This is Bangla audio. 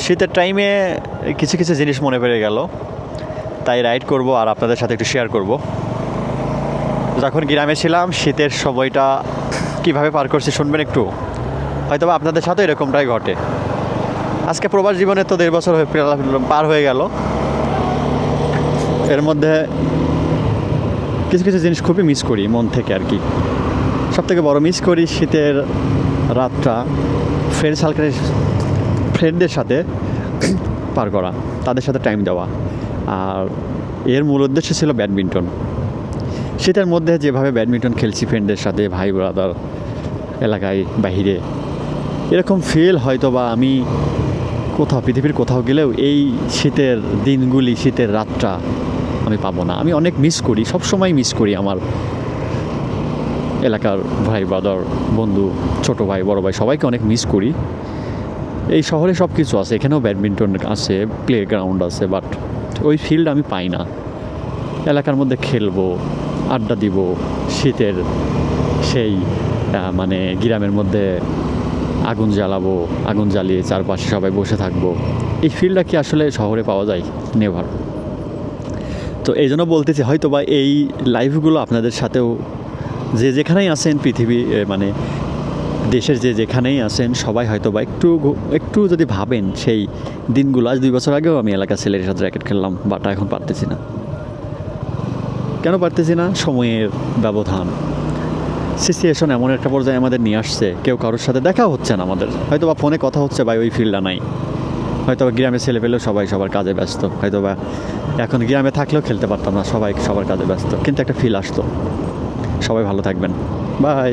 শীতের টাইমে কিছু কিছু জিনিস মনে পড়ে গেল, তাই রাইড করব আর আপনাদের সাথে একটু শেয়ার করব। যখন গ্রামে ছিলাম শীতের সময়টা কিভাবে পার করছি শুনবেন একটু, হয়তো বা আপনাদের সাথে এরকমটাই ঘটে। আজকে প্রবাস জীবনে তো 1.5 বছর পার হয়ে গেল। এর মধ্যে কিছু কিছু জিনিস খুবই মিস করি মন থেকে আর কি। সবথেকে বড় মিস করি শীতের রাতটা ফ্রেন্ডদের সাথে পার করা, তাদের সাথে টাইম দেওয়া। আর এর মূল উদ্দেশ্য ছিল ব্যাডমিন্টন। শীতের মধ্যে যেভাবে ব্যাডমিন্টন খেলছি ফ্রেন্ডদের সাথে, ভাই ব্রাদার, এলাকায় বাহিরে, এরকম ফিল হয়তো বা আমি পৃথিবীর কোথাও গেলেও এই শীতের দিনগুলি, শীতের রাতটা আমি পাবো না। আমি অনেক মিস করি, সবসময় মিস করি আমার এলাকার ভাই ব্রাদার, বন্ধু, ছোট ভাই, বড় ভাই, সবাইকে অনেক মিস করি। এই শহরে সব কিছু আছে, এখানেও ব্যাডমিন্টন আছে, প্লে গ্রাউন্ড আছে, বাট ওই ফিল্ড আমি পাই না। এলাকার মধ্যে খেলবো, আড্ডা দিব, শীতের সেই মানে গ্রামের মধ্যে আগুন জ্বালাবো, আগুন জ্বালিয়ে চারপাশে সবাই বসে থাকবো, এই ফিল্ডটা কি আসলে শহরে পাওয়া যায়? নেভার। তো এই জন্য বলতেছি, হয়তো বা এই লাইফগুলো আপনাদের সাথেও যে যেখানেই আছেন পৃথিবী মানে দেশের যে যেখানেই আছেন সবাই হয়তো বা একটু যদি ভাবেন সেই দিনগুলো। আজ 2 বছর আগেও আমি এলাকার ছেলের সাথে র্যাকেট খেললাম, বাট এখন পারতেছি না। কেন পারতেছি না? সময়ের ব্যবধান, সিচুয়েশন এমন একটা পর্যায়ে আমাদের নিয়ে আসছে, কেউ কারোর সাথে দেখা হচ্ছে না আমাদের। হয়তো বা ফোনে কথা হচ্ছে, ভাই ওই ফিল্ডটা নাই। হয়তো বা গ্রামে ছেলে পেলেও সবাই সবার কাজে ব্যস্ত, হয়তো বা এখন গ্রামে থাকলেও খেলতে পারতাম না, সবাই সবার কাজে ব্যস্ত, কিন্তু একটা ফিল আসতো। সবাই ভালো থাকবেন, বাই।